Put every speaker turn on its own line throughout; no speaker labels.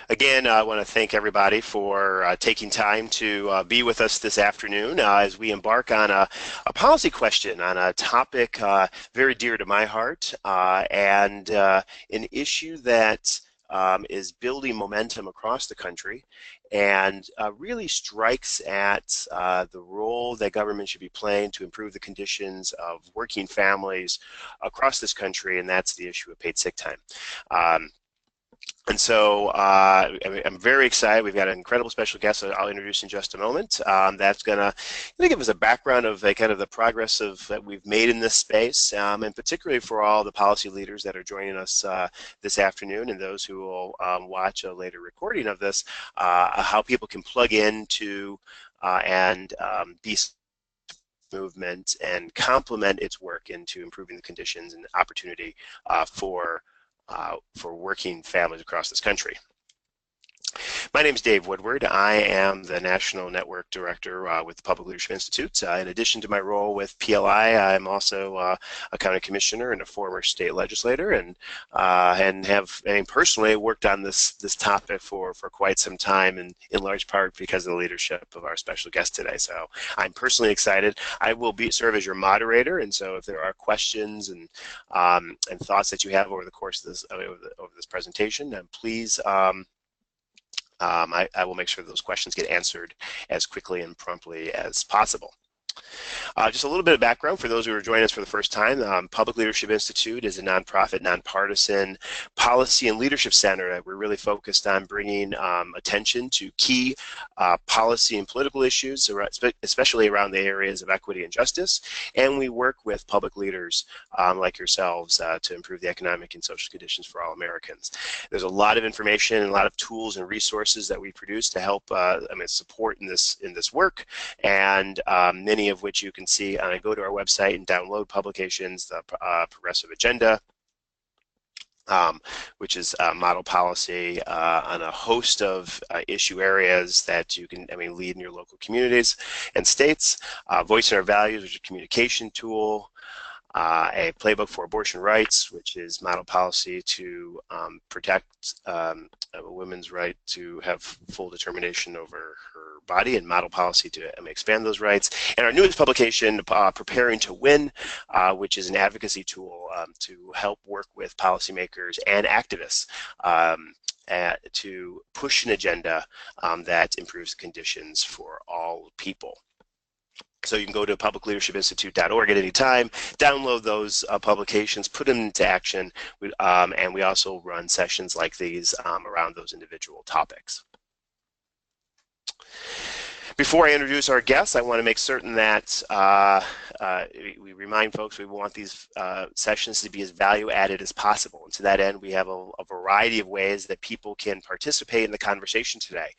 Again, I want to thank everybody for taking time to be with us this afternoon as we embark on a policy question on a topic very dear to my heart and an issue that is building momentum across the country and really strikes at the role that government should be playing to improve the conditions of working families across this country, and that's the issue of paid sick time. And so I'm very excited. We've got an incredible special guest that I'll introduce in just a moment. That's going to give us a background of kind of the progress that we've made in this space, and particularly for all the policy leaders that are joining us this afternoon and those who will watch a later recording of this, how people can plug into and be movement and complement its work into improving the conditions and opportunity for working families across this country. My name is Dave Woodward. I am the National Network Director with the Public Leadership Institute. In addition to my role with PLI, I'm also a county commissioner and a former state legislator, and have personally worked on this topic for quite some time, and in large part because of the leadership of our special guest today. So I'm personally excited. I will serve as your moderator, and so if there are questions and thoughts that you have over the course of this over this presentation, please. I will make sure that those questions get answered as quickly and promptly as possible. Just a little bit of background for those who are joining us for the first time. Public Leadership Institute is a nonprofit, nonpartisan policy and leadership center that we're really focused on bringing attention to key policy and political issues, especially around the areas of equity and justice. And we work with public leaders like yourselves to improve the economic and social conditions for all Americans. There's a lot of information and a lot of tools and resources that we produce to help support in this work, and many of which you can see. Go to our website and download publications, the Progressive Agenda, which is model policy on a host of issue areas that you can lead in your local communities and states. Voice and Our Values, which is a communication tool. A playbook for abortion rights, which is model policy to protect a woman's right to have full determination over her body, and model policy to expand those rights. And our newest publication, Preparing to Win, which is an advocacy tool to help work with policymakers and activists to push an agenda that improves conditions for all people. So you can go to publicleadershipinstitute.org at any time, download those publications, put them into action, and we also run sessions like these around those individual topics. Before I introduce our guests, I want to make certain that we remind folks we want these sessions to be as value-added as possible. And to that end, we have a variety of ways that people can participate in the conversation today.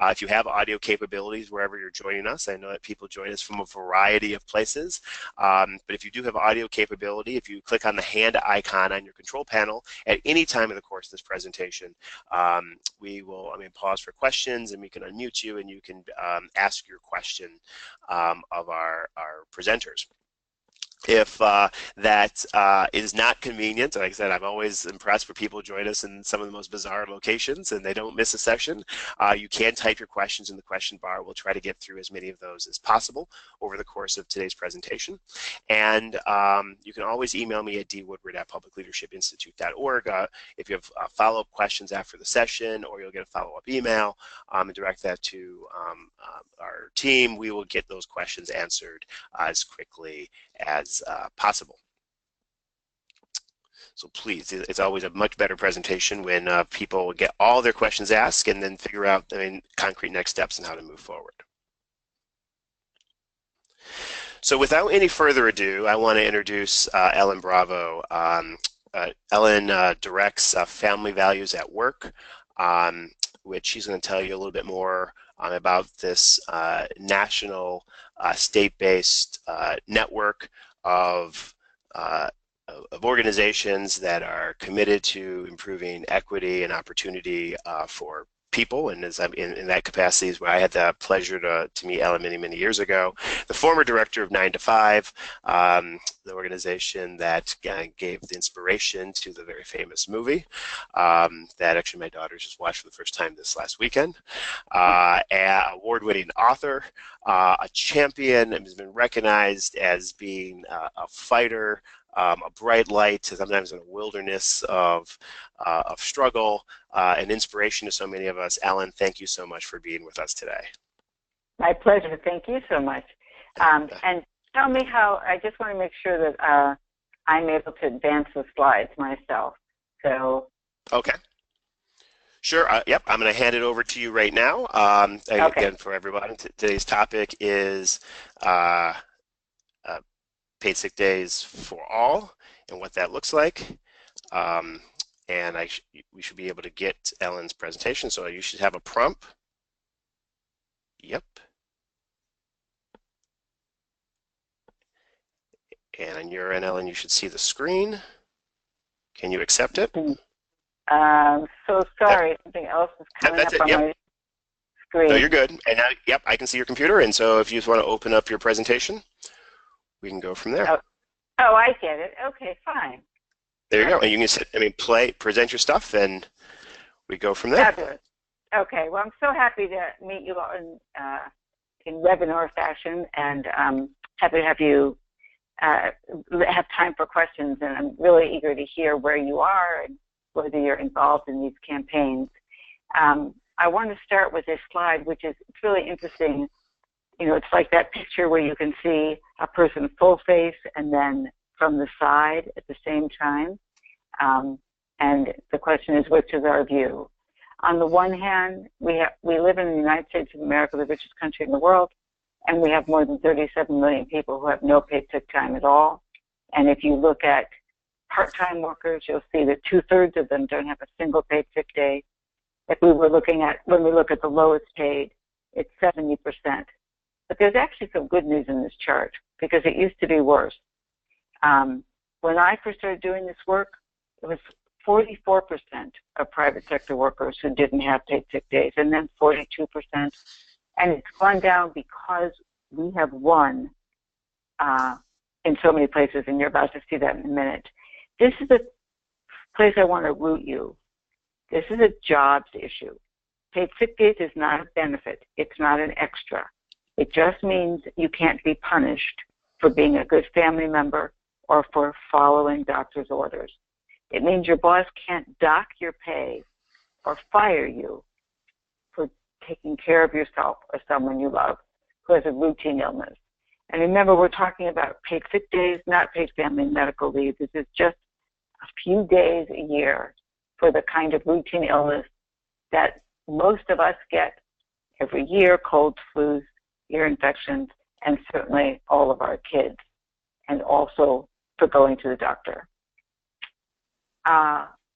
If you have audio capabilities wherever you're joining us, I know that people join us from a variety of places, but if you do have audio capability, if you click on the hand icon on your control panel at any time in the course of this presentation, we will pause for questions, and we can unmute you, and you can ask your question of our presenters. If that is not convenient, like I said, I'm always impressed when people join us in some of the most bizarre locations and they don't miss a session. You can type your questions in the question bar. We'll try to get through as many of those as possible over the course of today's presentation. And you can always email me at dwoodward@publicleadershipinstitute.org if you have follow-up questions after the session, or you'll get a follow-up email and direct that to our team. We will get those questions answered as quickly as possible. So please, it's always a much better presentation when people get all their questions asked and then figure out concrete next steps and how to move forward. So without any further ado, I want to introduce Ellen Bravo. Ellen directs Family Values at Work, which she's going to tell you a little bit more about this national state-based network of organizations that are committed to improving equity and opportunity for people, and as I'm in that capacity is where I had the pleasure to meet Ellen many, many years ago. The former director of 9 to 5, the organization that gave the inspiration to the very famous movie that actually my daughters just watched for the first time this last weekend. An award-winning author, a champion, and has been recognized as being a fighter, a bright light, sometimes in a wilderness of struggle, an inspiration to so many of us. Ellen, thank you so much for being with us today.
My pleasure. Thank you so much. And tell me how, I just want to make sure that I'm able to advance the slides myself. So.
Okay. Sure. Yep. I'm going to hand it over to you right now.
Okay.
Again, for everybody, today's topic is paid sick days for all and what that looks like. And we should be able to get Ellen's presentation. So you should have a prompt. Yep. And on your end, Ellen, you should see the screen. Can you accept it?
So sorry, something else is coming up on my screen.
No, you're good. And now, yep, I can see your computer. And so if you just want to open up your presentation, we can go from there.
Oh, I get it. Okay, fine.
There you go. And you can sit, present your stuff, and we go from there.
Fabulous. Okay, well, I'm so happy to meet you all in webinar fashion, and happy to have you have time for questions. And I'm really eager to hear where you are and whether you're involved in these campaigns. I want to start with this slide, which is it's really interesting. You know, it's like that picture where you can see a person full face and then from the side at the same time. And the question is, which is our view? On the one hand, we live in the United States of America, the richest country in the world, and we have more than 37 million people who have no paid sick time at all. And if you look at part-time workers, you'll see that 2/3 of them don't have a single paid sick day. If we were looking at, when we look at the lowest paid, it's 70%. But there's actually some good news in this chart because it used to be worse. When I first started doing this work, it was 44% of private sector workers who didn't have paid sick days, and then 42%. And it's gone down because we have won in so many places, and you're about to see that in a minute. This is the place I want to root you. This is a jobs issue. Paid sick days is not a benefit. It's not an extra. It just means you can't be punished for being a good family member or for following doctor's orders. It means your boss can't dock your pay or fire you for taking care of yourself or someone you love who has a routine illness. And remember, we're talking about paid sick days, not paid family and medical leave. This is just a few days a year for the kind of routine illness that most of us get every year: colds, flus, ear infections, and certainly all of our kids, and also for going to the doctor.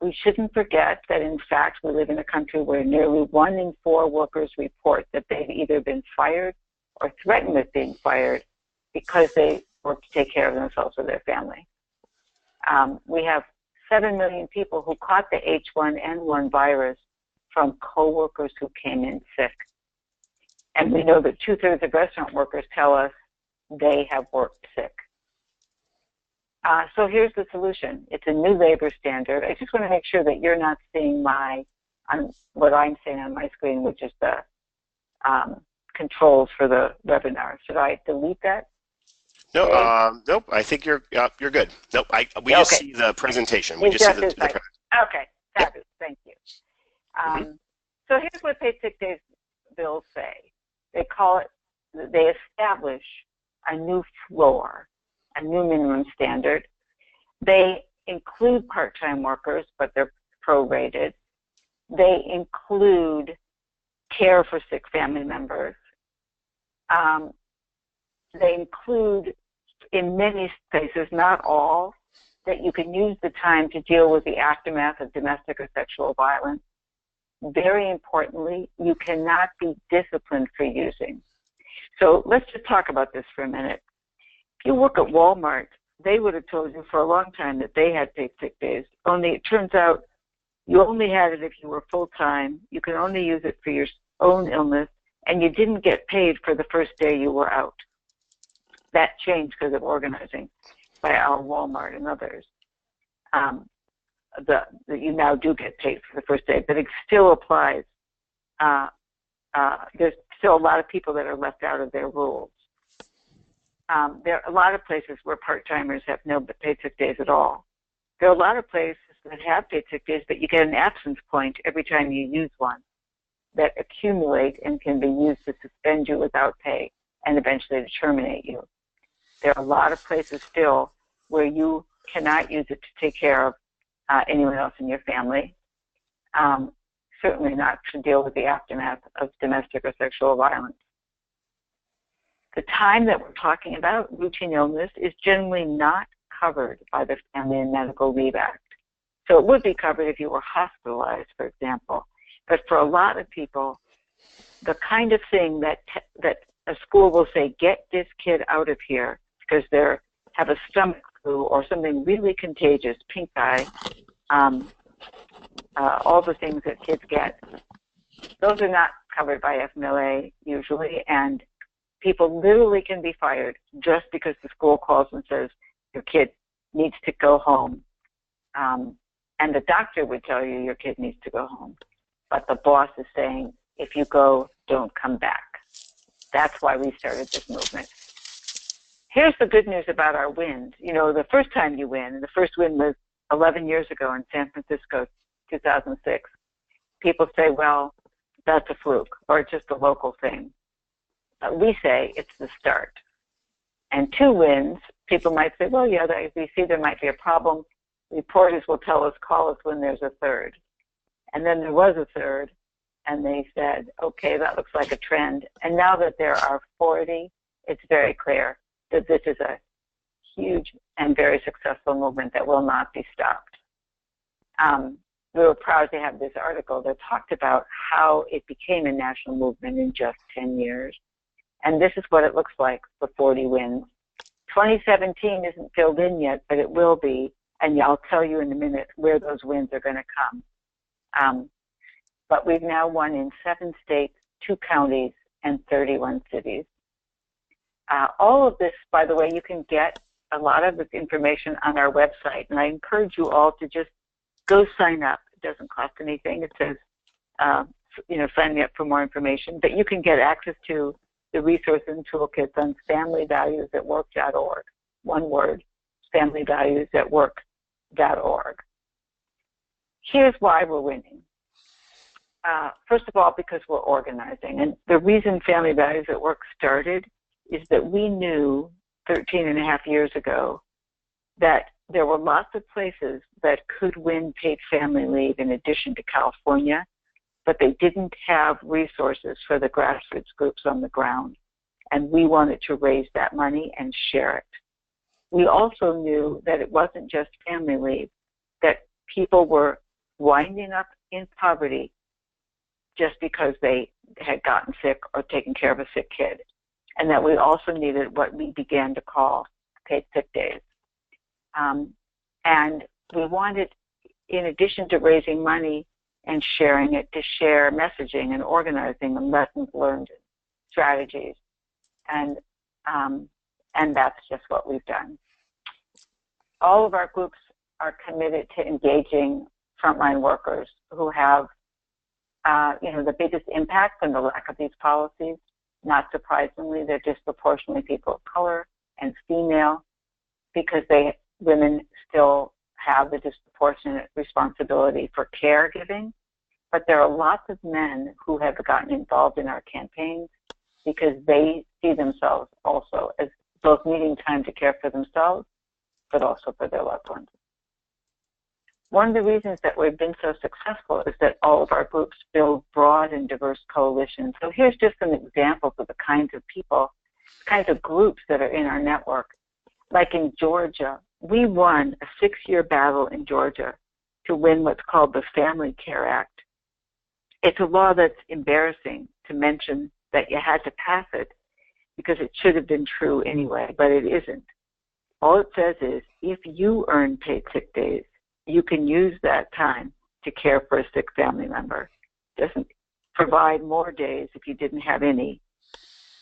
We shouldn't forget that, in fact, we live in a country where nearly 1 in 4 workers report that they've either been fired or threatened with being fired because they work to take care of themselves or their family. We have 7 million people who caught the H1N1 virus from coworkers who came in sick. And we know that 2/3 of restaurant workers tell us they have worked sick. So here's the solution. It's a new labor standard. I just want to make sure that you're not seeing what I'm saying on my screen, which is the controls for the webinar. Should I delete that?
No, nope. I think you're good. Nope. We just see the presentation. We just see the
okay. Fabulous. Thank you. So here's what paid sick days bills say. They establish a new floor, a new minimum standard. They include part-time workers, but they're prorated. They include care for sick family members. They include, in many places, not all, that you can use the time to deal with the aftermath of domestic or sexual violence. Very importantly, you cannot be disciplined for using. So let's just talk about this for a minute. If you work at Walmart, they would have told you for a long time that they had paid sick days, only it turns out You only had it if you were full-time. You could only use it for your own illness, and you didn't get paid for the first day you were out. That changed because of organizing by our Walmart and others. You now do get paid for the first day, but it still applies. There's still a lot of people that are left out of their rules. There are a lot of places where part-timers have no paid sick days at all. There are a lot of places that have paid sick days, but you get an absence point every time you use one that accumulate and can be used to suspend you without pay and eventually to terminate you. There are a lot of places still where you cannot use it to take care of anyone else in your family. Certainly not to deal with the aftermath of domestic or sexual violence. The time that we're talking about, routine illness, is generally not covered by the Family and Medical Leave Act. So it would be covered if you were hospitalized, for example. But for a lot of people, the kind of thing that a school will say, get this kid out of here because they have a stomach flu or something really contagious, pink eye, all the things that kids get, those are not covered by FMLA usually, and people literally can be fired just because the school calls and says your kid needs to go home. And the doctor would tell you your kid needs to go home. But the boss is saying, if you go, don't come back. That's why we started this movement. Here's the good news about our wins. You know, the first time you win, and the first win was 11 years ago in San Francisco, 2006. People say, well, that's a fluke, or it's just a local thing. But we say it's the start. And 2 wins, people might say, well, yeah, we see there might be a problem. Reporters will tell us, call us when there's a 3rd. And then there was a 3rd, and they said, okay, that looks like a trend. And now that there are 40, it's very clear that this is a huge and very successful movement that will not be stopped. We were proud to have this article that talked about how it became a national movement in just 10 years. And this is what it looks like for 40 wins. 2017 isn't filled in yet, but it will be. And I'll tell you in a minute where those wins are going to come. But we've now won in 7 states, 2 counties, and 31 cities. All of this, by the way, you can get a lot of this information on our website. And I encourage you all to just go sign up. It doesn't cost anything. It says, sign me up for more information. But you can get access to the resources and toolkits on familyvaluesatwork.org. One word, familyvaluesatwork.org. Here's why we're winning. First of all, because we're organizing. And the reason Family Values at Work started is that we knew 13 and a half years ago that there were lots of places that could win paid family leave in addition to California, but they didn't have resources for the grassroots groups on the ground. And we wanted to raise that money and share it. We also knew that it wasn't just family leave, that people were winding up in poverty just because they had gotten sick or taken care of a sick kid, and that we also needed what we began to call paid sick days. And we wanted, in addition to raising money and sharing it, to share messaging and organizing and lessons learned, strategies, and that's just what we've done. All of our groups are committed to engaging frontline workers who have, the biggest impact from the lack of these policies. Not surprisingly, they're disproportionately people of color and female, because women still have the disproportionate responsibility for caregiving. But there are lots of men who have gotten involved in our campaigns because they see themselves also as both needing time to care for themselves, but also for their loved ones. One of the reasons that we've been so successful is that all of our groups build broad and diverse coalitions. So here's just some examples of the kinds of people, kinds of groups that are in our network. Like in Georgia, we won a 6-year battle in Georgia to win what's called the Family Care Act. It's a law that's embarrassing to mention that you had to pass it because it should have been true anyway, but it isn't. All it says is if you earn paid sick days, you can use that time to care for a sick family member. It doesn't provide more days if you didn't have any,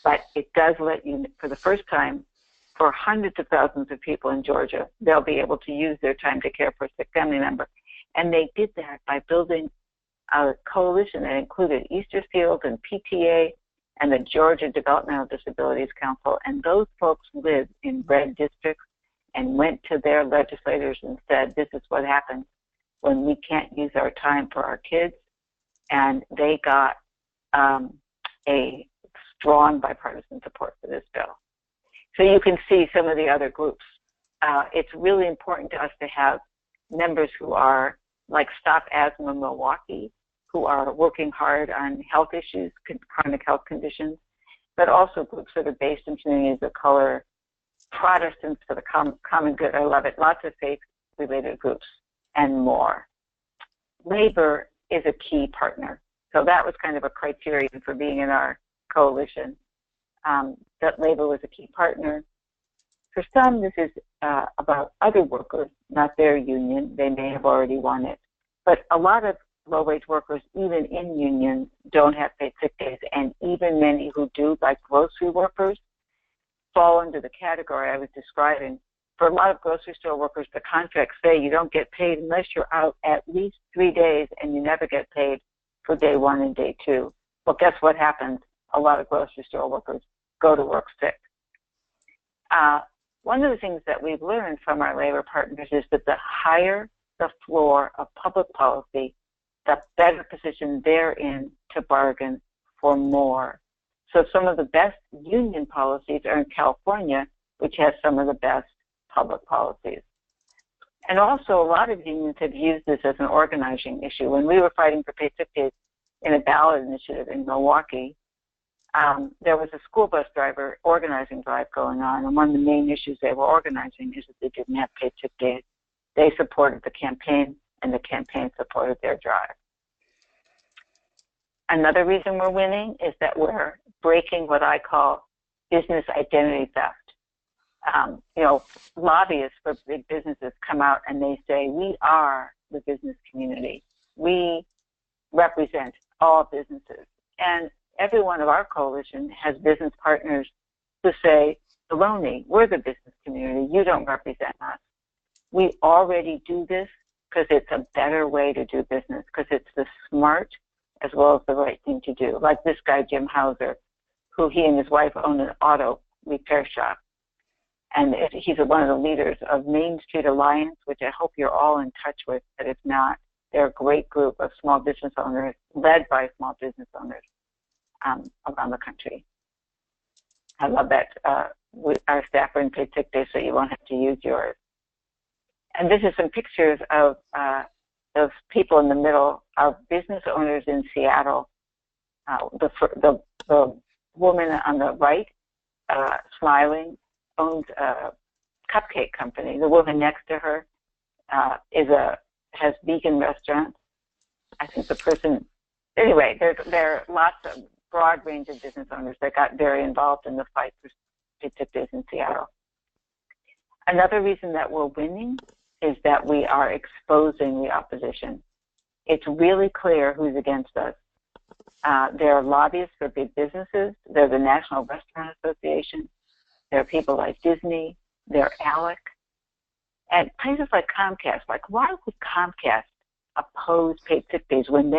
but it does let you, for the first time, for hundreds of thousands of people in Georgia, they'll be able to use their time to care for a sick family member. And they did that by building a coalition that included Easterfield and PTA and the Georgia Developmental Disabilities Council. And those folks live in red districts and went to their legislators and said, this is what happens when we can't use our time for our kids. And they got a strong bipartisan support for this bill. So you can see some of the other groups. It's really important to us to have members who are like Stop Asthma Milwaukee, who are working hard on health issues, chronic health conditions, but also groups that are based in communities of color, Protestants for the common good. I love it. Lots of faith-related groups and more. Labor is a key partner. So that was kind of a criterion for being in our coalition, that labor was a key partner. For some, this is about other workers, not their union. They may have already won it. But a lot of low-wage workers, even in unions, don't have paid sick days. And even many who do, like grocery workers, fall under the category I was describing. For a lot of grocery store workers, the contracts say you don't get paid unless you're out at least 3 days, and you never get paid for day 1 and day 2. Well, guess what happens? A lot of grocery store workers go to work sick. One of the things that we've learned from our labor partners is that the higher the floor of public policy, the better position they're in to bargain for more. So some of the best union policies are in California, which has some of the best public policies. And also, a lot of unions have used this as an organizing issue. When we were fighting for paid sick days in a ballot initiative in Milwaukee, there was a school bus driver organizing drive going on, and one of the main issues they were organizing is that they didn't have paid sick days. They supported the campaign, and the campaign supported their drive. Another reason we're winning is that we're breaking what I call business identity theft. Lobbyists for big businesses come out and they say, we are the business community. We represent all businesses. And every one of our coalition has business partners who say, baloney, we're the business community. You don't represent us. We already do this because it's a better way to do business, because it's the smart as well as the right thing to do. Like this guy, Jim Hauser, who he and his wife own an auto repair shop. And he's one of the leaders of Main Street Alliance, which I hope you're all in touch with, but if not, they're a great group of small business owners, led by small business owners around the country. I love that. Our staff are in paid sick days, so you won't have to use yours. And this is some pictures of those people in the middle, our business owners in Seattle. The woman on the right, smiling, owns a cupcake company. The woman next to her has vegan restaurants. I think the person, anyway, there are lots of broad range of business owners that got very involved in the fight for paid sick days in Seattle. Another reason that we're winning is that we are exposing the opposition. It's really clear who's against us. There are lobbyists for big businesses. There's the National Restaurant Association. There are people like Disney. There are ALEC. And places like Comcast. Like, why would Comcast oppose paid sick days when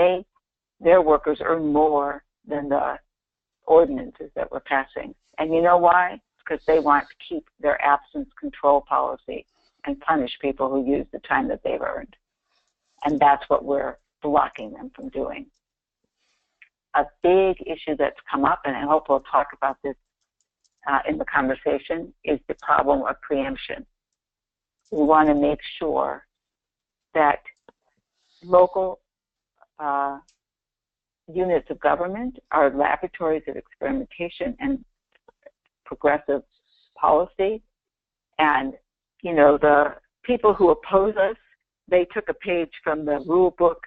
their workers earn more than the ordinances that we're passing? And you know why? Because they want to keep their absence control policy and punish people who use the time that they've earned. And that's what we're blocking them from doing. A big issue that's come up, and I hope we'll talk about this in the conversation, is the problem of preemption. We want to make sure that local units of government are laboratories of experimentation and progressive policy. And, the people who oppose us, they took a page from the rule book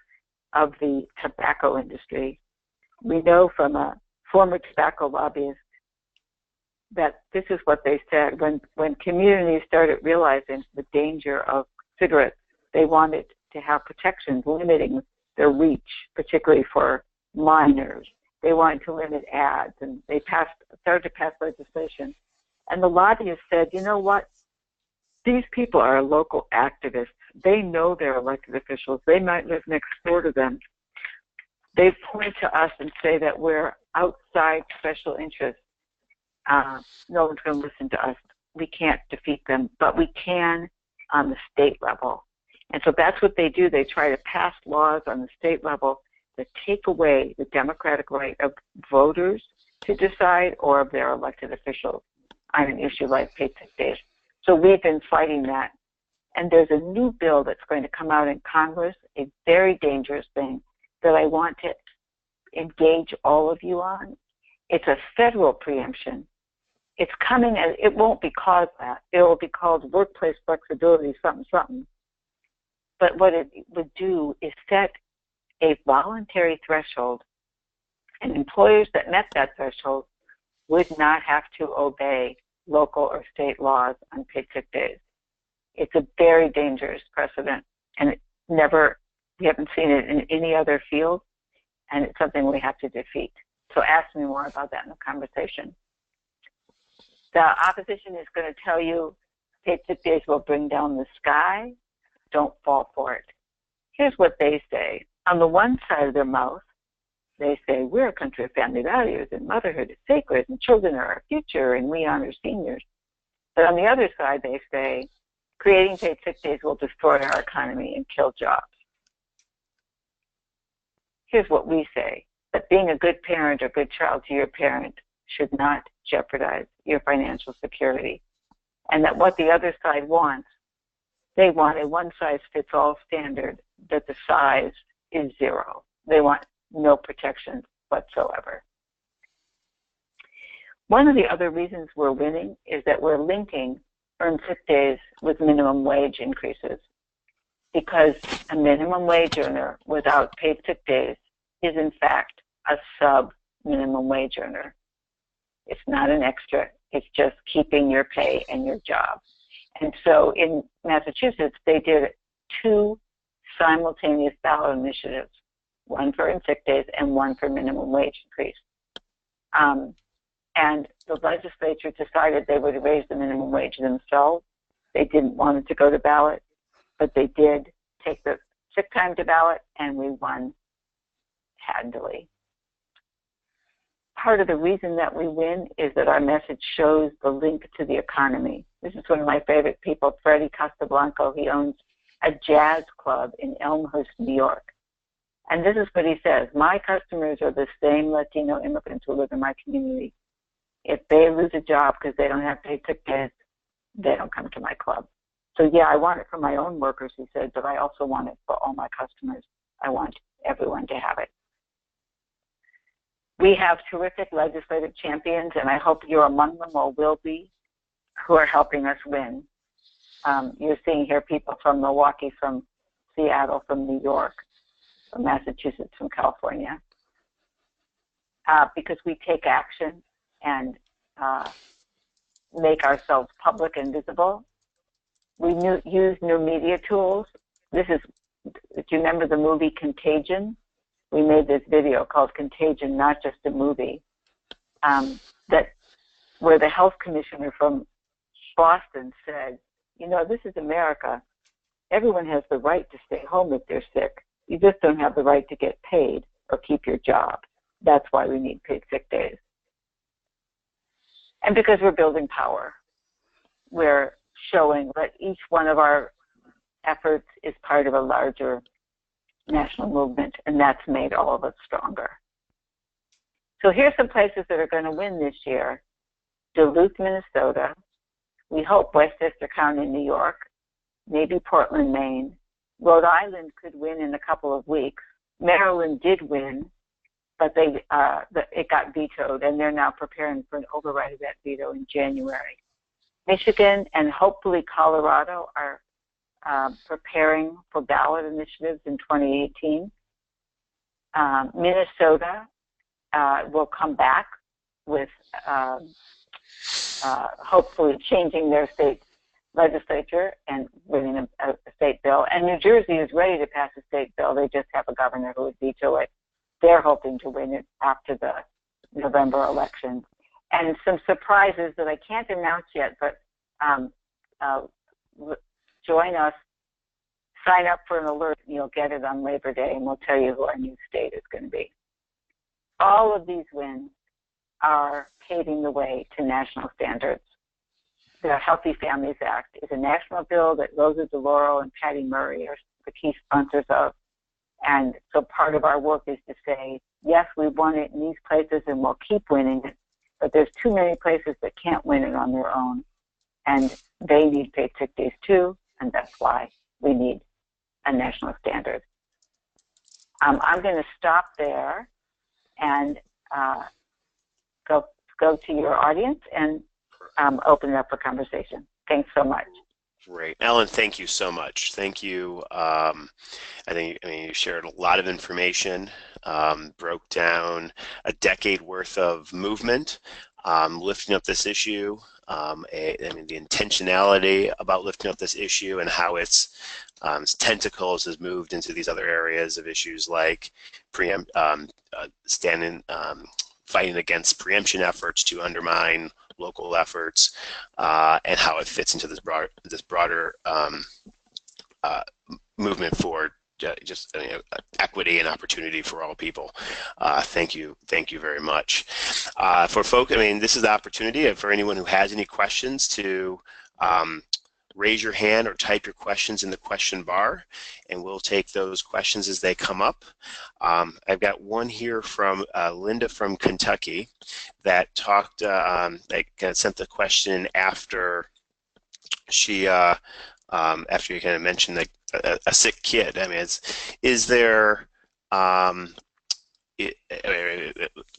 of the tobacco industry. We know from a former tobacco lobbyist that this is what they said. When communities started realizing the danger of cigarettes, they wanted to have protections limiting their reach, particularly for minors. They wanted to limit ads, and they started to pass legislation. And the lobbyists said, you know what? These people are local activists. They know they're elected officials. They might live next door to them. They point to us and say that we're outside special interests. No one's going to listen to us. We can't defeat them, but we can on the state level. And so that's what they do. They try to pass laws on the state level that take away the democratic right of voters to decide or of their elected officials on an issue like paid sick days. So we've been fighting that. And there's a new bill that's going to come out in Congress, a very dangerous thing that I want to engage all of you on. It's a federal preemption. It's coming, and it won't be called that. It will be called workplace flexibility something, something. But what it would do is set a voluntary threshold, and employers that met that threshold would not have to obey local or state laws on paid sick days. It's a very dangerous precedent, and we haven't seen it in any other field, and it's something we have to defeat. So ask me more about that in the conversation. The opposition is going to tell you paid sick days will bring down the sky. Don't fall for it. Here's what they say. On the one side of their mouth, they say, we're a country of family values, and motherhood is sacred, and children are our future, and we honor seniors. But on the other side, they say, creating paid sick days will destroy our economy and kill jobs. Here's what we say, that being a good parent or good child to your parent should not jeopardize your financial security. And that what the other side wants, they want a one-size-fits-all standard that the size is 0. They want no protections whatsoever. One of the other reasons we're winning is that we're linking earned sick days with minimum wage increases, because a minimum wage earner without paid sick days is in fact a sub-minimum wage earner. It's not an extra, it's just keeping your pay and your job. And so in Massachusetts, they did 2 simultaneous ballot initiatives, one for earned sick days and one for minimum wage increase. And the legislature decided they would raise the minimum wage themselves. They didn't want it to go to ballot, but they did take the sick time to ballot, and we won handily. Part of the reason that we win is that our message shows the link to the economy. This is one of my favorite people, Freddie Casablanco. He owns a jazz club in Elmhurst, New York. And this is what he says: my customers are the same Latino immigrants who live in my community. If they lose a job because they don't have paid sick days, they don't come to my club. So yeah, I want it for my own workers, he said, but I also want it for all my customers. I want everyone to have it. We have terrific legislative champions, and I hope you're among them or will be, who are helping us win. You're seeing here people from Milwaukee, from Seattle, from New York, from Massachusetts, from California, because we take action and make ourselves public and visible. We use new media tools. This is, do you remember the movie Contagion? We made this video called Contagion, not just a movie, where the health commissioner from Boston said, you know, this is America. Everyone has the right to stay home if they're sick. You just don't have the right to get paid or keep your job. That's why we need paid sick days. And because we're building power, we're showing that each one of our efforts is part of a larger national movement, and that's made all of us stronger. So here's some places that are going to win this year. Duluth, Minnesota. We hope Westchester County, New York. Maybe Portland, Maine. Rhode Island could win in a couple of weeks. Maryland did win, but it got vetoed, and they're now preparing for an override of that veto in January. Michigan and hopefully Colorado are preparing for ballot initiatives in 2018. Minnesota will come back with hopefully changing their state legislature and winning a state bill. And New Jersey is ready to pass a state bill. They just have a governor who would veto it. They're hoping to win it after the November election. And some surprises that I can't announce yet, but join us, sign up for an alert, and you'll get it on Labor Day, and we'll tell you who our new state is going to be. All of these wins are paving the way to national standards. The Healthy Families Act is a national bill that Rosa DeLauro and Patty Murray are the key sponsors of. And so part of our work is to say, yes, we won it in these places and we'll keep winning it, but there's too many places that can't win it on their own. And they need paid sick days too, and that's why we need a national standard. I'm going to stop there and go to your audience and open it up for conversation. Thanks so much.
Great. Ellen, thank you so much. Thank you. I mean, you shared a lot of information, broke down a decade worth of movement, lifting up this issue, I mean, the intentionality about lifting up this issue and how its tentacles has moved into these other areas of issues like fighting against preemption efforts to undermine local efforts, and how it fits into this broader movement for just equity and opportunity for all people. Thank you very much. For folks, I mean, this is the opportunity for anyone who has any questions to raise your hand or type your questions in the question bar, and we'll take those questions as they come up. I've got one here from Linda from Kentucky that talked, that sent the question after she, after you kind of mentioned like a sick kid. I mean, is there,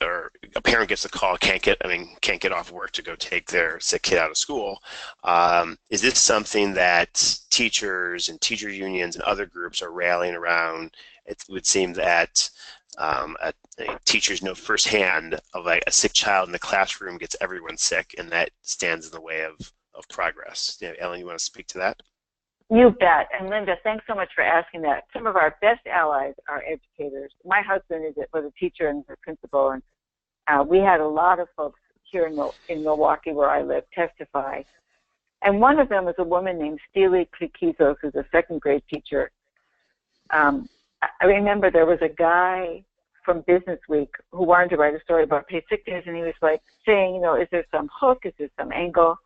or a parent gets a call, can't get off work to go take their sick kid out of school. Is this something that teachers and teacher unions and other groups are rallying around? It would seem that teachers know firsthand of like a sick child in the classroom gets everyone sick, and that stands in the way of progress. Ellen, you want to speak to that?
You bet. And Linda, thanks so much for asking that. Some of our best allies are educators. My husband was a teacher and a principal, and we had a lot of folks here in Milwaukee, where I live, testify. And one of them is a woman named Steely Klikizos, who's a second grade teacher. I remember there was a guy from Business Week who wanted to write a story about paid sick days, and he was like saying, is there some hook? Is there some angle?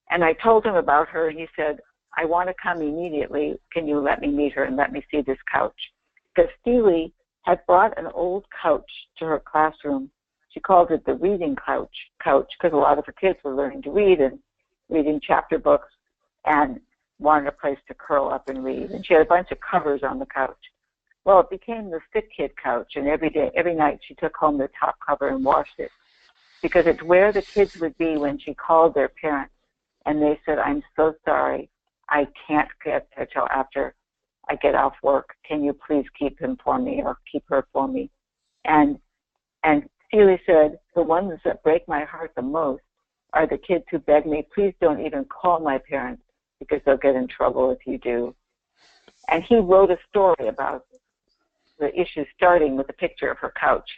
And I told him about her, and he said, I want to come immediately. Can you let me meet her and let me see this couch? Because Steely had brought an old couch to her classroom. She called it the reading couch because a lot of her kids were learning to read and reading chapter books and wanted a place to curl up and read. And she had a bunch of covers on the couch. Well, it became the sick kid couch, and every night she took home the top cover and washed it, because it's where the kids would be when she called their parents. And they said, I'm so sorry. I can't get there till after I get off work. Can you please keep him for me or keep her for me? And Steely said, the ones that break my heart the most are the kids who beg me, please don't even call my parents because they'll get in trouble if you do. And he wrote a story about the issue, starting with a picture of her couch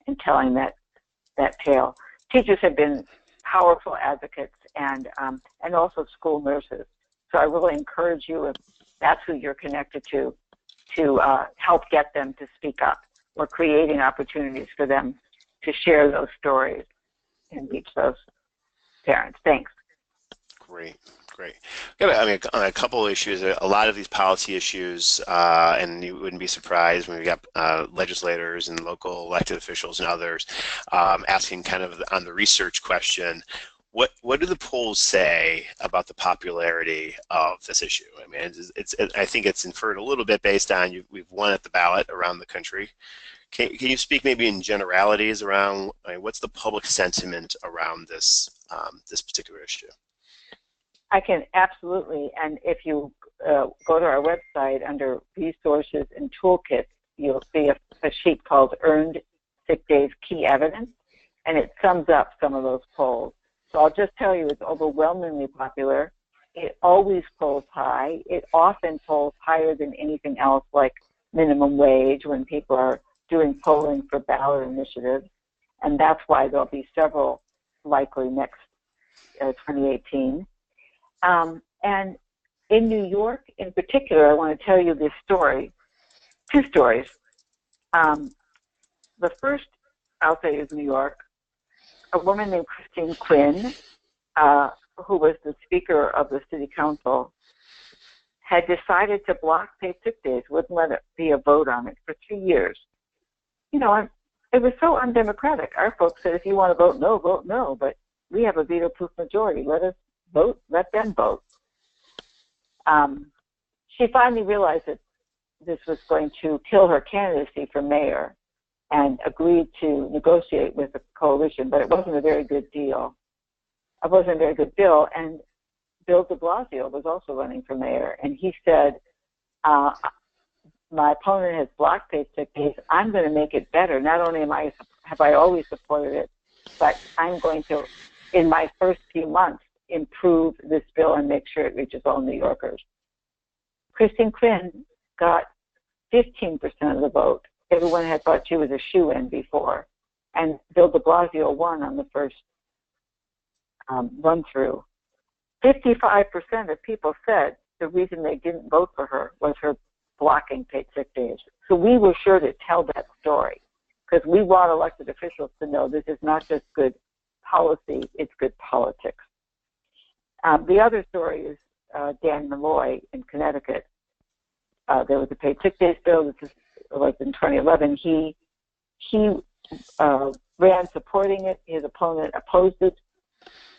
and telling that tale. Teachers have been powerful advocates and also school nurses. So I really encourage you, if that's who you're connected to help get them to speak up. We're creating opportunities for them to share those stories and reach those parents. Thanks.
Great. I mean, on a couple of issues, a lot of these policy issues, and you wouldn't be surprised when we got legislators and local elected officials and others asking kind of on the research question, what do the polls say about the popularity of this issue? I mean, I think it's inferred a little bit based on we've won at the ballot around the country. Can you speak maybe in generalities around what's the public sentiment around this this particular issue?
I can absolutely, and if you go to our website under resources and toolkits, you'll see a sheet called Earned Sick Days Key Evidence, and it sums up some of those polls. So I'll just tell you it's overwhelmingly popular. It always polls high. It often polls higher than anything else, like minimum wage, when people are doing polling for ballot initiatives. And that's why there'll be several likely next 2018. And in New York, in particular, I want to tell you this story, two stories. The first, I'll say, is New York. A woman named Christine Quinn, who was the Speaker of the City Council, had decided to block paid sick days, wouldn't let it be a vote on it for 3 years. You know, it was so undemocratic. Our folks said, if you want to vote no, vote no. But we have a veto-proof majority. Let us vote. Let them vote. She finally realized that this was going to kill her candidacy for mayor and agreed to negotiate with the coalition, but it wasn't a very good deal. It wasn't a very good bill. And Bill de Blasio was also running for mayor, and he said, my opponent has blocked paid sick days. I'm going to make it better. Not only have I always supported it, but I'm going to, in my first few months, improve this bill and make sure it reaches all New Yorkers. Christine Quinn got 15% of the vote. Everyone had thought she was a shoo-in before. And Bill de Blasio won on the first run-through. 55% of people said the reason they didn't vote for her was her blocking paid sick days. So we were sure to tell that story because we want elected officials to know this is not just good policy, it's good politics. The other story is Dan Malloy in Connecticut. There was a paid sick days bill. This was in 2011. He ran supporting it. His opponent opposed it.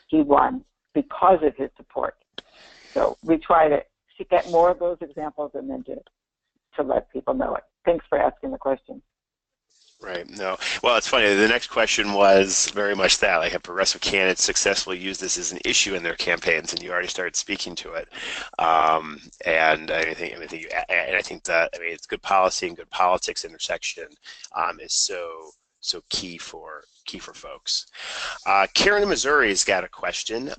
He won because of his support. So we try to get more of those examples and then to let people know it. Thanks for asking the question.
Right. No. Well, it's funny. The next question was very much that, like, have progressive candidates successfully used this as an issue in their campaigns, and you already started speaking to it. And I think that it's good policy and good politics intersection is so key for folks. Karen in Missouri's got a question.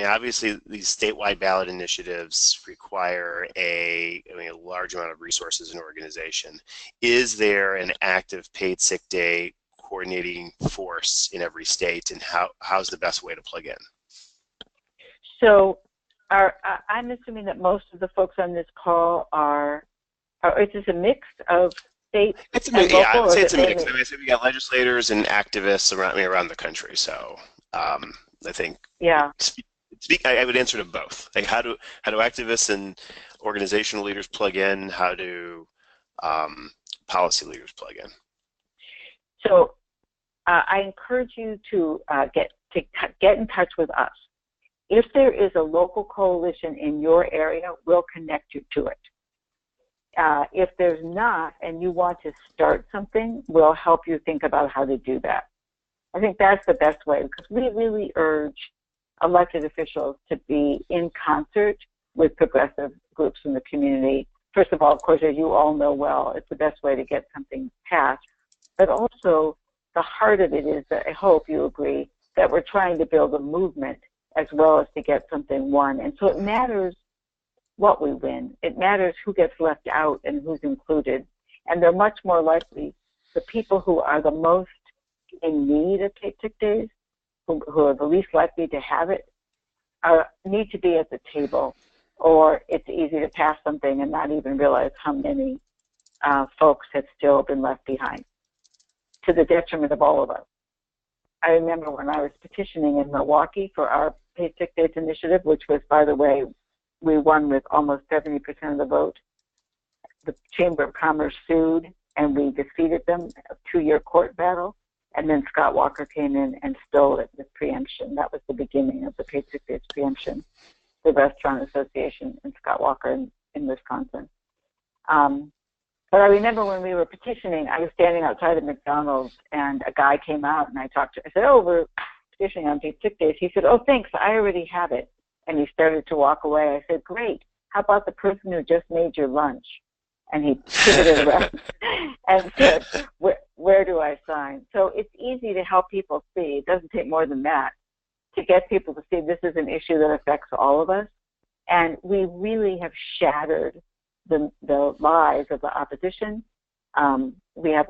Obviously these statewide ballot initiatives require a large amount of resources and organization. Is there an active paid sick day coordinating force in every state, and how's the best way to plug in?
So I'm assuming that most of the folks on this call is this a mix of state and local?
Yeah, I would say it's a mix. We got legislators and activists around the country. So I think I would answer to both. Like how do activists and organizational leaders plug in? How do policy leaders plug in?
So I encourage you to get in touch with us. If there is a local coalition in your area, we'll connect you to it. If there's not, and you want to start something, we'll help you think about how to do that. I think that's the best way, because we really urge elected officials to be in concert with progressive groups in the community. First of all, of course, as you all know well, it's the best way to get something passed. But also, the heart of it is that I hope you agree that we're trying to build a movement as well as to get something won. And so it matters what we win. It matters who gets left out and who's included. And they're much more likely the people who are the most in need of paid sick days, who are the least likely to have it, need to be at the table, or it's easy to pass something and not even realize how many folks have still been left behind, to the detriment of all of us. I remember when I was petitioning in Milwaukee for our paid sick days initiative, which was, by the way, we won with almost 70% of the vote. The Chamber of Commerce sued, and we defeated them, a 2-year court battle. And then Scott Walker came in and stole it with preemption. That was the beginning of the paid sick days preemption, the Restaurant Association and Scott Walker in Wisconsin. But I remember when we were petitioning, I was standing outside of McDonald's, and a guy came out, and I said, oh, we're petitioning on paid sick days. He said, oh, thanks, I already have it. And he started to walk away. I said, great. How about the person who just made your lunch? And he pivoted around and said, where do I sign? So it's easy to help people see. It doesn't take more than that to get people to see this is an issue that affects all of us. And we really have shattered the lies of the opposition. We have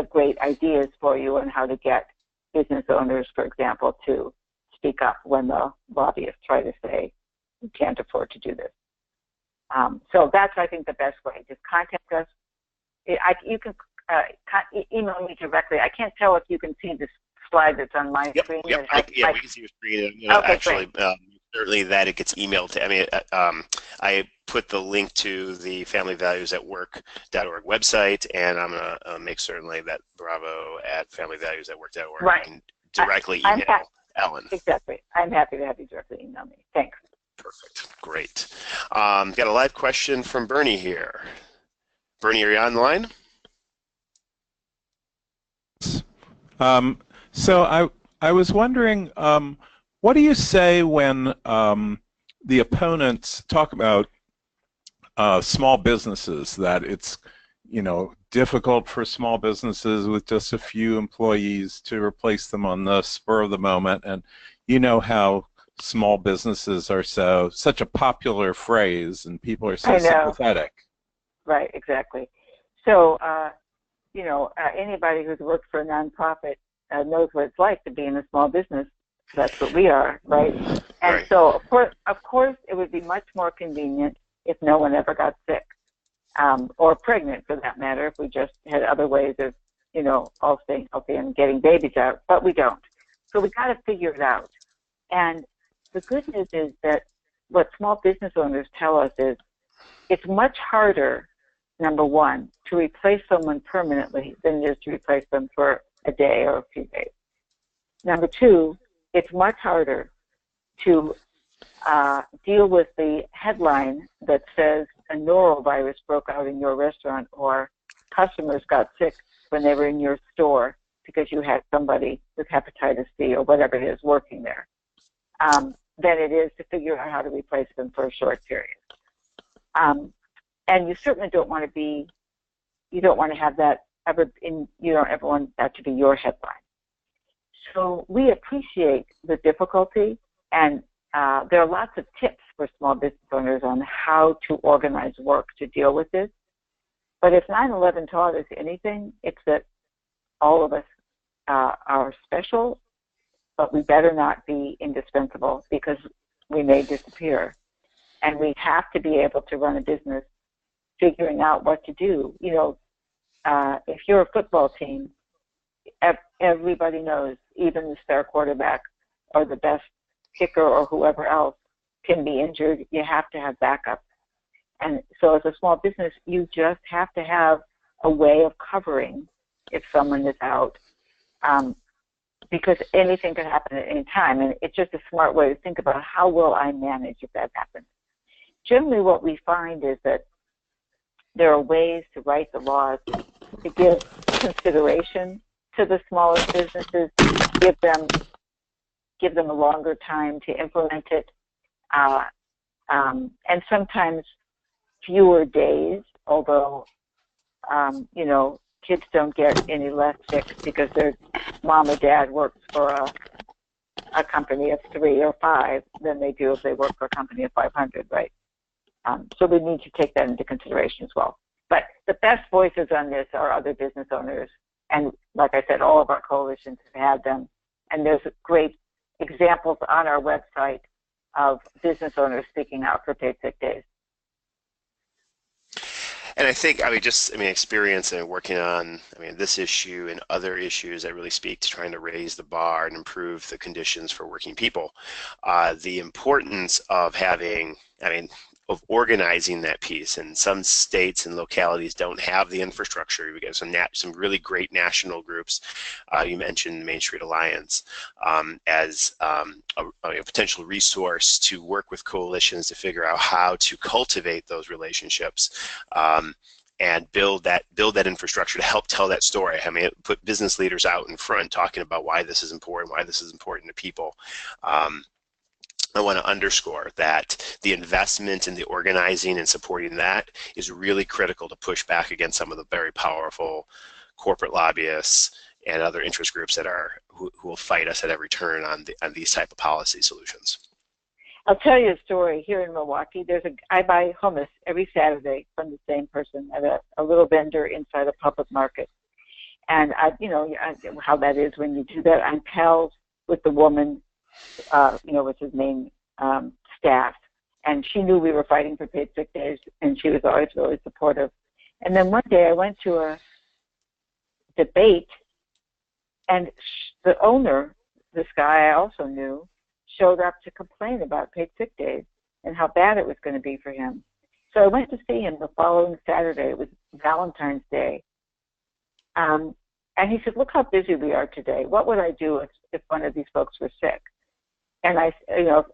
great ideas for you on how to get business owners, for example, to speak up when the lobbyists try to say we can't afford to do this. So that's, I think, the best way. Just contact us. You can email me directly. I can't tell if you can see this slide that's on my screen.
Yep. We can see your screen.
Okay,
actually, certainly that it gets emailed to. I mean, I put the link to the familyvaluesatwork.org website, and I'm going to make certainly that bravo@familyvaluesatwork.org.
Right.
You can directly email Ellen.
Exactly. I'm happy to have you directly email me. Thanks.
Perfect. Great. Got a live question from Bernie here. Bernie, are you on the line?
So I was wondering, what do you say when the opponents talk about small businesses, that it's, difficult for small businesses with just a few employees to replace them on the spur of the moment, and you know how small businesses are such a popular phrase and people are so sympathetic.
Right, exactly. So, anybody who's worked for a nonprofit knows what it's like to be in a small business. That's what we are, right? And
right.
So, of course, it would be much more convenient if no one ever got sick, or pregnant, for that matter, if we just had other ways of, all staying healthy and getting babies out. But we don't. So we got to figure it out. And the good news is that what small business owners tell us is it's much harder, number one, to replace someone permanently than it is to replace them for a day or a few days. Number two, it's much harder to deal with the headline that says a norovirus broke out in your restaurant or customers got sick when they were in your store because you had somebody with hepatitis C or whatever it is working there, than it is to figure out how to replace them for a short period. And you certainly don't want to have that you don't ever want that to be your headline. So we appreciate the difficulty, and there are lots of tips for small business owners on how to organize work to deal with this. But if 9/11 taught us anything, it's that all of us are special, but we better not be indispensable because we may disappear. And we have to be able to run a business figuring out what to do. If you're a football team, everybody knows, even the star quarterback or the best kicker or whoever else can be injured. You have to have backup. And so as a small business, you just have to have a way of covering if someone is out, because anything can happen at any time. And it's just a smart way to think about how will I manage if that happens. Generally what we find is that there are ways to write the laws to give consideration to the smallest businesses, give them a longer time to implement it, and sometimes fewer days, although, kids don't get any less sick because their mom or dad works for a company of 3 or 5 than they do if they work for a company of 500, right? So we need to take that into consideration as well. But the best voices on this are other business owners. And like I said, all of our coalitions have had them. And there's great examples on our website of business owners speaking out for paid sick days.
And I think, experience and working on, this issue and other issues that really speak to trying to raise the bar and improve the conditions for working people. The importance of having, of organizing that piece. And some states and localities don't have the infrastructure. We got some really great national groups. You mentioned Main Street Alliance as a potential resource to work with coalitions to figure out how to cultivate those relationships and build that infrastructure to help tell that story. Put business leaders out in front talking about why this is important to people. I want to underscore that the investment in the organizing and supporting that is really critical to push back against some of the very powerful corporate lobbyists and other interest groups that are who will fight us at every turn on these type of policy solutions.
I'll tell you a story here in Milwaukee. I buy hummus every Saturday from the same person at a little vendor inside a public market. And how that is when you do that. I'm pals with the woman, with his main staff, and she knew we were fighting for paid sick days, and she was always really supportive. And then one day I went to a debate, and the owner, this guy I also knew, showed up to complain about paid sick days and how bad it was going to be for him. So I went to see him the following Saturday. It was Valentine's Day. And he said, look how busy we are today. What would I do if one of these folks were sick? And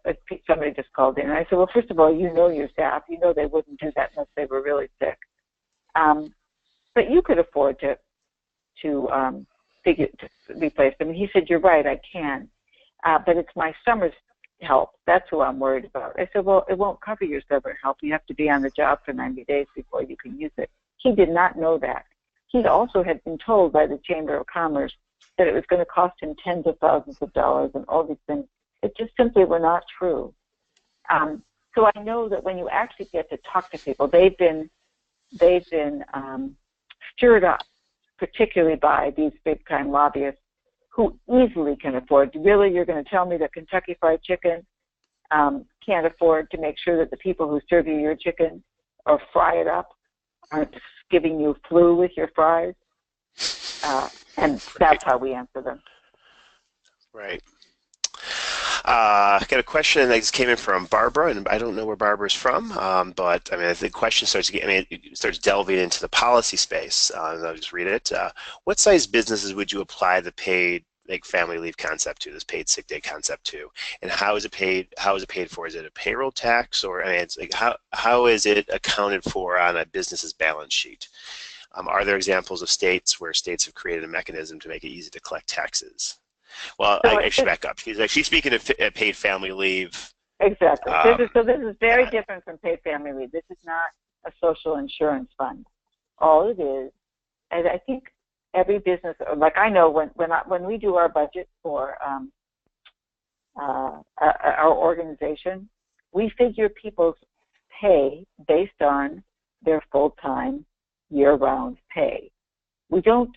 if somebody just called in. And I said, well, first of all, you know your staff. You know they wouldn't do that unless they were really sick. But you could afford to replace them. And he said, you're right, I can. But it's my summer's help. That's who I'm worried about. I said, well, it won't cover your summer help. You have to be on the job for 90 days before you can use it. He did not know that. He also had been told by the Chamber of Commerce that it was going to cost him tens of thousands of dollars and all these things. It just simply were not true. So I know that when you actually get to talk to people, they've been stirred up, particularly by these big-time lobbyists who easily can afford. Really, you're going to tell me that Kentucky Fried Chicken can't afford to make sure that the people who serve you your chicken or fry it up aren't giving you flu with your fries? And that's how we answer them.
Right. I got a question that just came in from Barbara, and I don't know where Barbara's from, but I mean, the question it starts delving into the policy space. And I'll just read it. What size businesses would you apply the paid family leave concept to, this paid sick day concept to, and how is it paid? How is it paid for? Is it a payroll tax, or it's like how is it accounted for on a business's balance sheet? Are there examples of states where states have created a mechanism to make it easy to collect taxes? Well,
so
I should back up. She's speaking of paid family leave.
Exactly. This is very different from paid family leave. This is not a social insurance fund. All it is, and I think every business, like I know when we do our budget for our organization, we figure people's pay based on their full-time, year-round pay. We don't,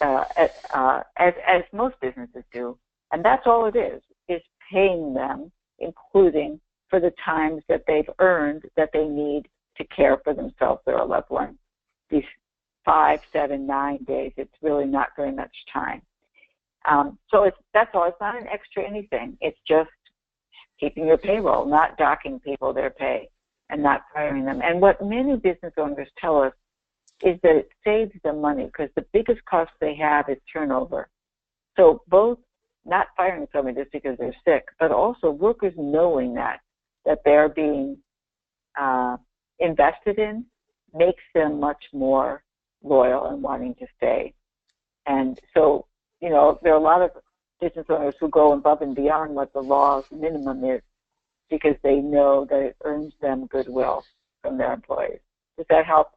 as most businesses do, and that's all it is paying them, including for the times that they've earned that they need to care for themselves or a loved one. These 5, 7, 9 days, it's really not very much time. So that's all. It's not an extra anything. It's just keeping your payroll, not docking people their pay and not firing them. And what many business owners tell us is that it saves them money because the biggest cost they have is turnover. So both not firing somebody just because they're sick, but also workers knowing that they're being invested in makes them much more loyal and wanting to stay. And so, there are a lot of business owners who go above and beyond what the law's minimum is because they know that it earns them goodwill from their employees. Does that help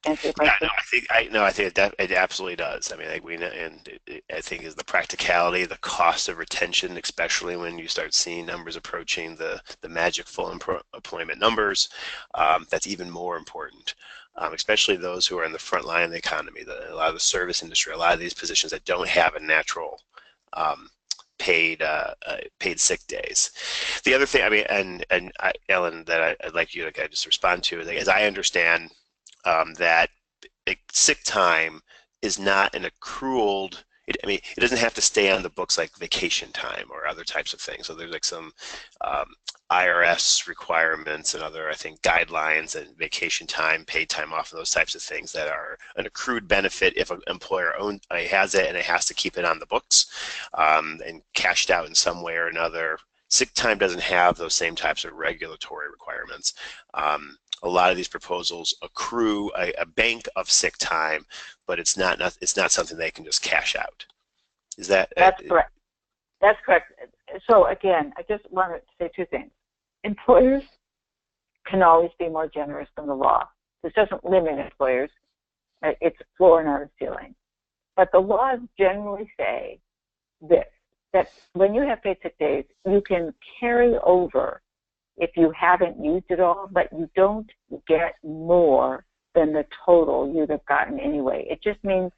answer your question?
Yeah, I think it absolutely does. I mean, I think is the practicality, the cost of retention, especially when you start seeing numbers approaching the magic full employment numbers, that's even more important. Especially those who are in the front line of the economy, a lot of the service industry, a lot of these positions that don't have a natural paid sick days. The other thing, I mean, Ellen, that I'd like you to just respond to is I understand that sick time is not an accrual. It doesn't have to stay on the books like vacation time or other types of things. So there's like some IRS requirements and other, I think, guidelines and vacation time, paid time off, and those types of things that are an accrued benefit if an employer has it and it has to keep it on the books and cashed out in some way or another. Sick time doesn't have those same types of regulatory requirements. A lot of these proposals accrue a bank of sick time, but it's not something they can just cash out. Is that?
That's correct. That's correct. So again, I just want to say two things. Employers can always be more generous than the law. This doesn't limit employers. It's a floor, not a ceiling. But the laws generally say this, that when you have paid sick days, you can carry over if you haven't used it all, but you don't get more than the total you'd have gotten anyway. It just means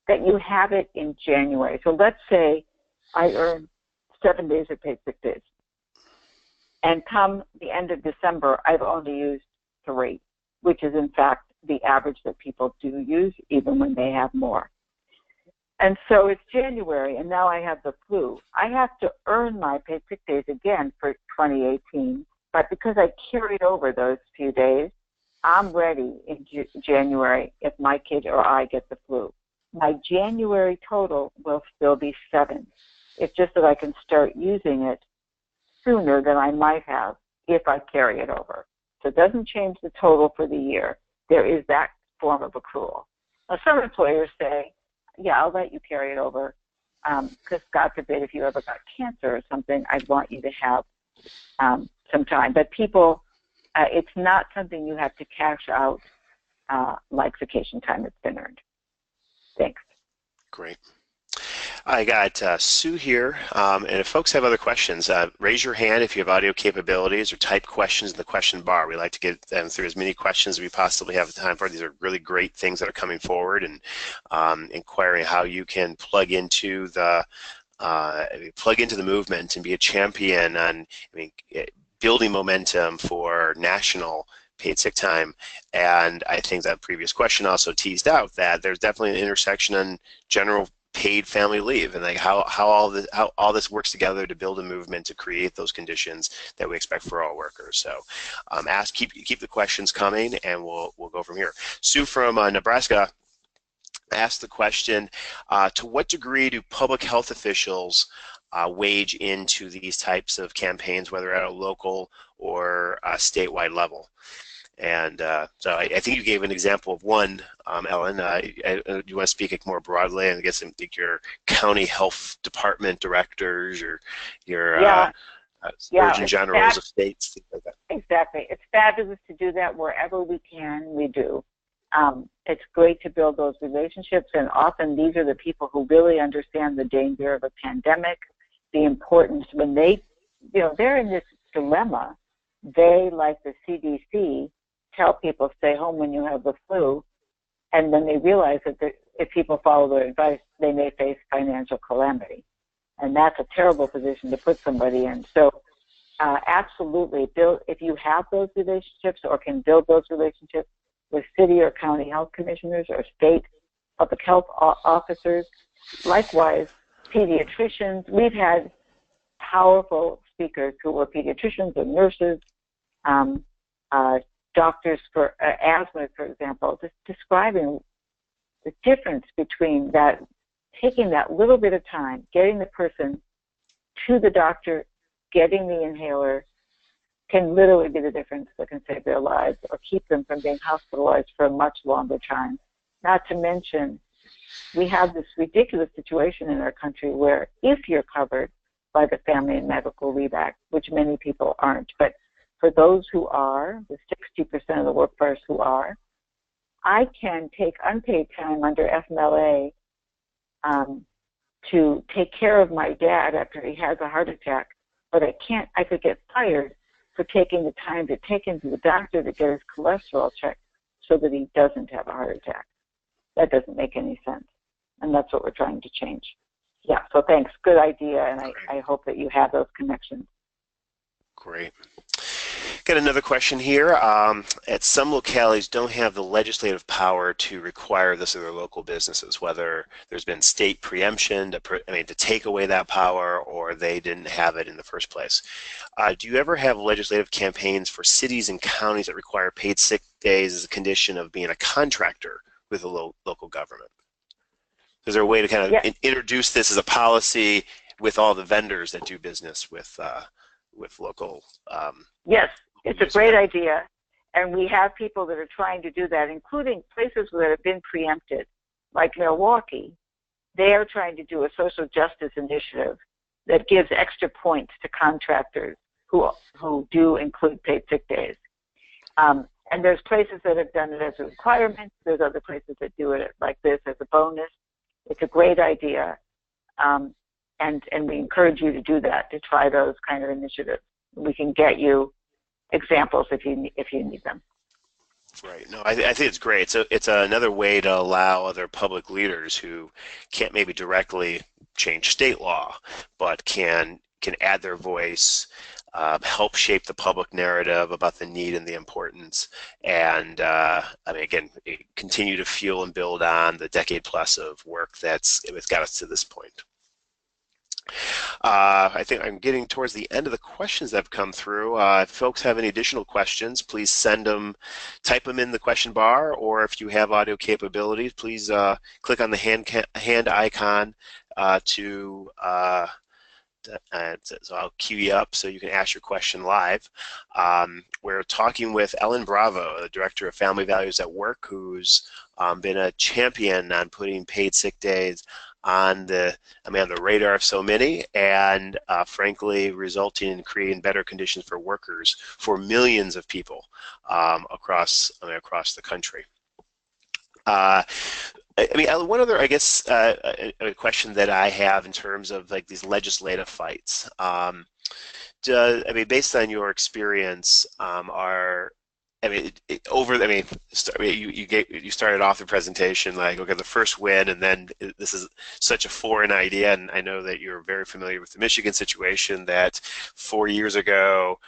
that you have it in January. So let's say I earn 7 days of paid sick days. And come the end of December, I've only used 3, which is in fact the average that people do use, even when they have more. And so it's January, and now I have the flu. I have to earn my paid sick days again for 2018, but because I carried over those few days, I'm ready in January if my kid or I get the flu. My January total will still be 7. It's just that I can start using it sooner than I might have if I carry it over. So it doesn't change the total for the year. There is that form of accrual. Now, some employers say, yeah, I'll let you carry it over because God forbid if you ever got cancer or something, I'd want you to have some time. But people, it's not something you have to cash out like vacation time that's been earned. Thanks.
Great. I got Sue here, and if folks have other questions, raise your hand if you have audio capabilities or type questions in the question bar. We like to get them through as many questions as we possibly have time for. These are really great things that are coming forward, and inquiring how you can plug into the movement and be a champion on building momentum for national paid sick time. And I think that previous question also teased out that there's definitely an intersection on general paid family leave and like how all this works together to build a movement to create those conditions that we expect for all workers. So keep the questions coming, and we'll go from here. Sue from Nebraska asked the question, to what degree do public health officials wage into these types of campaigns, whether at a local or statewide level? And so I think you gave an example of one, Ellen. Do you want to speak more broadly? I guess your county health department directors, your surgeon generals of states, things like that.
Exactly. It's fabulous to do that wherever we can. We do. It's great to build those relationships, and often these are the people who really understand the danger of a pandemic, the importance when they're in this dilemma. They, like the CDC, tell people stay home when you have the flu, and then they realize that if people follow their advice, they may face financial calamity. And that's a terrible position to put somebody in. So absolutely, if you have those relationships or can build those relationships with city or county health commissioners or state public health officers, likewise, pediatricians. We've had powerful speakers who were pediatricians and nurses, doctors for asthma, for example, just describing the difference between that, taking that little bit of time, getting the person to the doctor, getting the inhaler, can literally be the difference that can save their lives or keep them from being hospitalized for a much longer time. Not to mention, we have this ridiculous situation in our country where if you're covered by the Family and Medical Leave Act, which many people aren't, but for those who are, the 60% of the workforce who are, I can take unpaid time under FMLA to take care of my dad after he has a heart attack, but I could get fired for taking the time to take him to the doctor to get his cholesterol checked so that he doesn't have a heart attack. That doesn't make any sense, and that's what we're trying to change. Yeah, so thanks. Good idea, and I hope that you have those connections.
Great. Got another question here. Some localities don't have the legislative power to require this of their local businesses, whether there's been state preemption to take away that power, or they didn't have it in the first place. Do you ever have legislative campaigns for cities and counties that require paid sick days as a condition of being a contractor with a local government? Is there a way to kind of introduce this as a policy with all the vendors that do business with local?
Yes, it's a great idea, and we have people that are trying to do that, including places that have been preempted, like Milwaukee. They are trying to do a social justice initiative that gives extra points to contractors who do include paid sick days. And there's places that have done it as a requirement. There's other places that do it like this as a bonus. It's a great idea, and we encourage you to do that, to try those kind of initiatives. We can get you examples if you need them.
Right. No, I think it's great. So it's another way to allow other public leaders who can't maybe directly change state law, but can add their voice, help shape the public narrative about the need and the importance, and I mean, again, continue to fuel and build on the decade plus of work that's got us to this point. I think I'm getting towards the end of the questions that have come through. If folks have any additional questions, please send them, type them in the question bar, or if you have audio capabilities, please click on the hand icon so I'll cue you up so you can ask your question live. We're talking with Ellen Bravo, the Director of Family Values at Work, who's been a champion on putting paid sick days on the radar of so many, and frankly resulting in creating better conditions for workers for millions of people across the country. Ellen, one other, I guess, a question that I have in terms of like these legislative fights. Based on your experience, you started off the presentation like, okay, the first win, and then this is such a foreign idea, and I know that you're very familiar with the Michigan situation, that 4 years ago,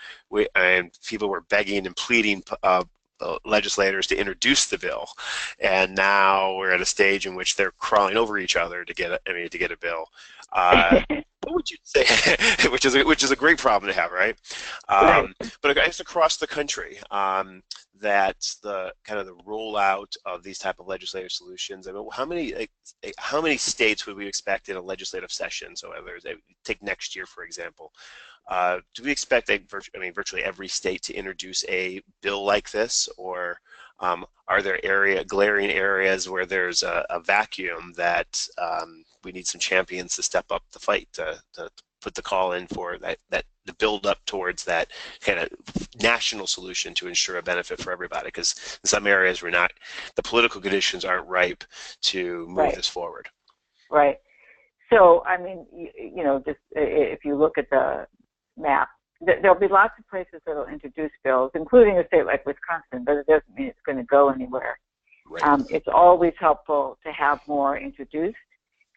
people were begging and pleading legislators to introduce the bill, and now we're at a stage in which they're crawling over each other to get a bill. What would you say? which is a great problem to have, right?
Right.
But I guess across the country, that the kind of the rollout of these type of legislative solutions. I mean, how many states would we expect in a legislative session? So whether take next year, for example, do we expect virtually every state to introduce a bill like this, or are there glaring areas where there's a vacuum that we need some champions to step up the fight to put the call in for that the build up towards that kind of national solution to ensure a benefit for everybody? Because in some areas the political conditions aren't ripe to move this forward.
Right. So I mean, just if you look at the map, there'll be lots of places that will introduce bills, including a state like Wisconsin, but it doesn't mean it's going to go anywhere. Right. It's always helpful to have more introduced,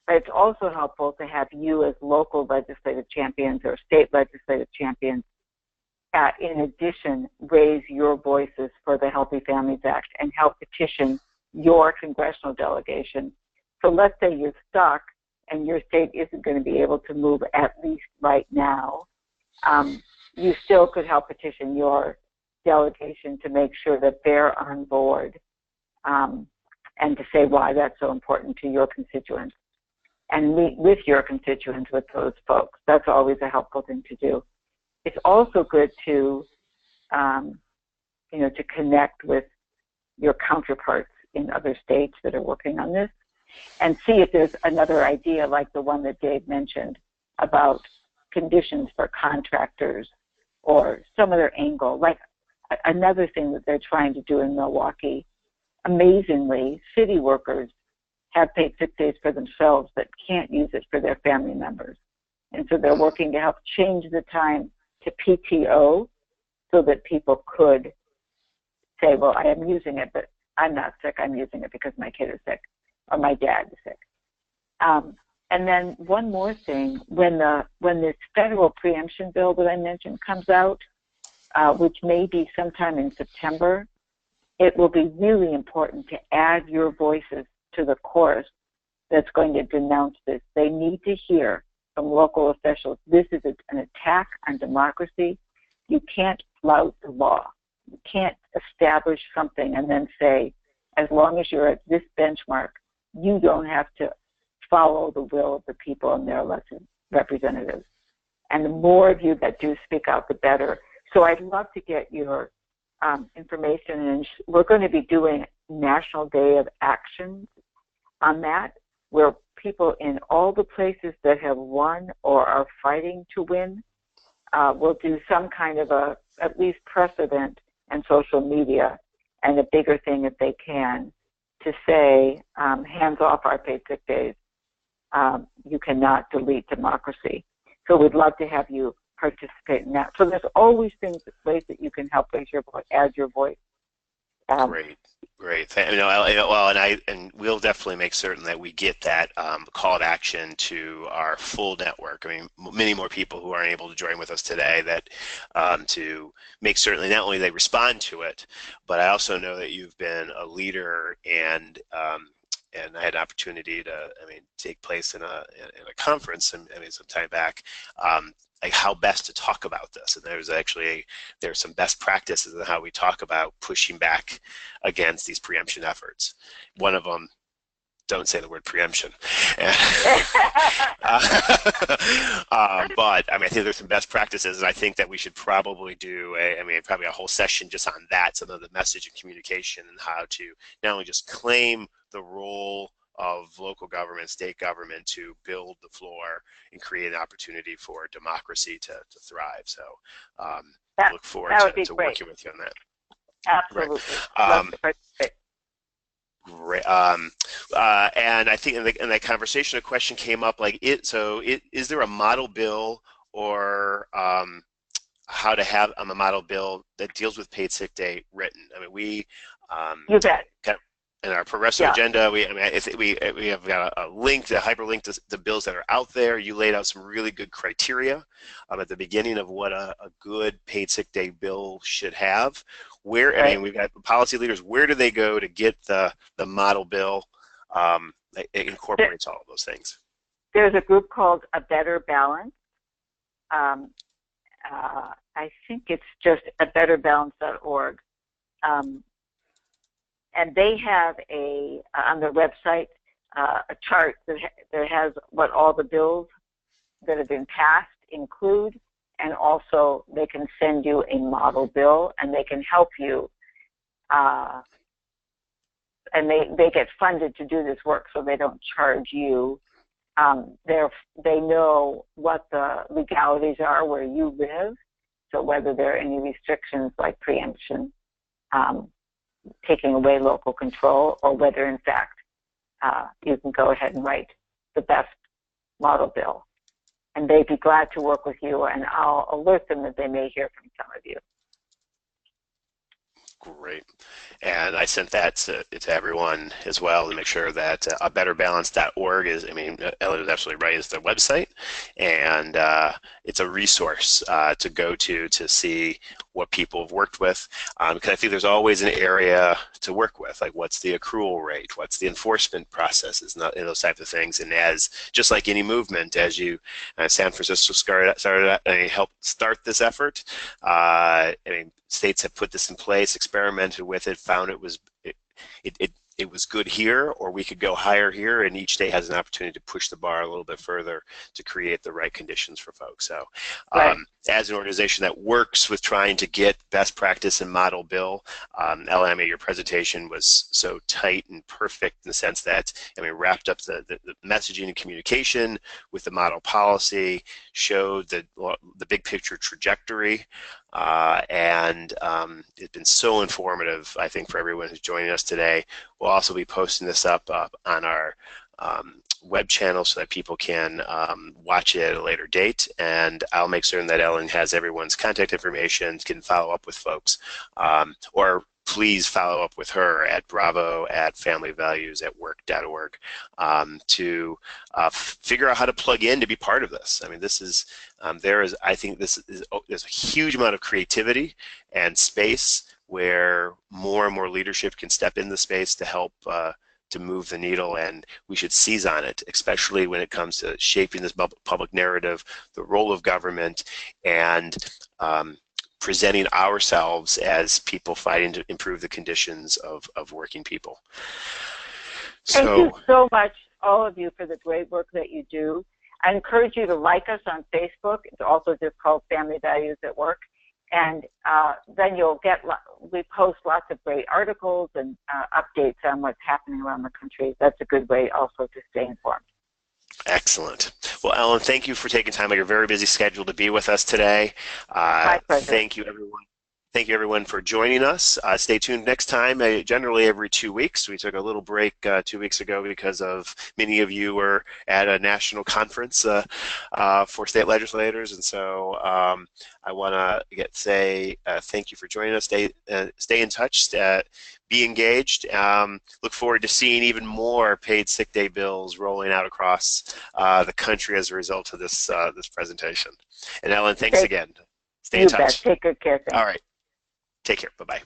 but it's also helpful to have you as local legislative champions or state legislative champions, in addition, raise your voices for the Healthy Families Act and help petition your congressional delegation. So let's say you're stuck and your state isn't going to be able to move, at least right now. You still could help petition your delegation to make sure that they're on board, and to say why that's so important to your constituents, and meet with your constituents, with those folks. That's always a helpful thing to do. It's also good to, to connect with your counterparts in other states that are working on this, and see if there's another idea like the one that Dave mentioned about conditions for contractors, or some other angle, like another thing that they're trying to do in Milwaukee. Amazingly, city workers have paid sick days for themselves but can't use it for their family members. And so they're working to help change the time to PTO so that people could say, well, I am using it, but I'm not sick. I'm using it because my kid is sick or my dad is sick. And then one more thing, when this federal preemption bill that I mentioned comes out, which may be sometime in September, it will be really important to add your voices to the chorus that's going to denounce this. They need to hear from local officials, this is an attack on democracy. You can't flout the law. You can't establish something and then say, as long as you're at this benchmark, you don't have to follow the will of the people and their elected representatives. And the more of you that do speak out, the better. So I'd love to get your information, and we're going to be doing National Day of Action on that, where people in all the places that have won or are fighting to win will do some kind of at least precedent and social media, and a bigger thing if they can, to say, hands off our paid sick days. you cannot delete democracy. So we'd love to have you participate in that. So there's always ways that you can help raise your voice, add your voice.
Great. And we'll definitely make certain that we get that call to action to our full network. I mean, many more people who aren't able to join with us today, that to make certain not only they respond to it, but I also know that you've been a leader, and I had an opportunity to, take place in a conference, some time back, like how best to talk about this. And there's some best practices in how we talk about pushing back against these preemption efforts. One of them, don't say the word preemption. But I think there's some best practices, and I think that we should probably do probably a whole session just on that, some of the message and communication, and how to not only just claim the role of local government, state government, to build the floor and create an opportunity for democracy to thrive. So I look forward to working with you on that.
Absolutely.
Right. Great. And I think in that conversation, a question came up like, is there a model bill or how to have a model bill that deals with paid sick day written?
You bet.
In our progressive agenda, we have got a link, a hyperlink to the bills that are out there. You laid out some really good criteria at the beginning of what a good paid sick day bill should have. We've got policy leaders. Where do they go to get the model bill that incorporates all of those things?
There's a group called A Better Balance. I think it's just abetterbalance.org. And they have on their website a chart that has what all the bills that have been passed include, and also they can send you a model bill, and they can help you. And they get funded to do this work, so they don't charge you. They know what the legalities are where you live, so whether there are any restrictions like preemption, taking away local control, or whether in fact you can go ahead and write the best model bill. And they'd be glad to work with you, and I'll alert them that they may hear from some of you.
Great. And I sent that to everyone as well to make sure that abetterbalance.org is, Ellen is absolutely right, is the website. And it's a resource to go to see what people have worked with. Because I think there's always an area to work with, like what's the accrual rate, what's the enforcement processes, those types of things. And just like any movement, as San Francisco started helped start this effort, states have put this in place, experimented with it, found it was good here, or we could go higher here, and each state has an opportunity to push the bar a little bit further to create the right conditions for folks. So as an organization that works with trying to get best practice and model bill, Ellen, your presentation was so tight and perfect in the sense that, wrapped up the messaging and communication with the model policy, showed the big picture trajectory, and it's been so informative, I think, for everyone who's joining us today. We'll also be posting this up on our web channel so that people can watch it at a later date, and I'll make certain that Ellen has everyone's contact information, can follow up with folks, or please follow up with her at bravo@familyvaluesatwork.org to figure out how to plug in to be part of this. This is there's a huge amount of creativity and space where more and more leadership can step in the space to help to move the needle, and we should seize on it, especially when it comes to shaping this public narrative, the role of government, and presenting ourselves as people fighting to improve the conditions of working people.
Thank you so much, all of you, for the great work that you do. I encourage you to like us on Facebook. It's also just called Family Values at Work. And then we post lots of great articles and updates on what's happening around the country. That's a good way also to stay informed.
Excellent. Well, Ellen, thank you for taking time out of your very busy schedule to be with us today.
My pleasure.
Thank you, everyone. Thank you, everyone, for joining us. Stay tuned next time, generally every 2 weeks. We took a little break 2 weeks ago because of many of you were at a national conference for state legislators. And so I want to say thank you for joining us. Stay in touch. Be engaged. Look forward to seeing even more paid sick day bills rolling out across the country as a result of this presentation. And Ellen, thanks again. Stay in touch.
Take good care. Thanks.
All right. Take care. Bye-bye.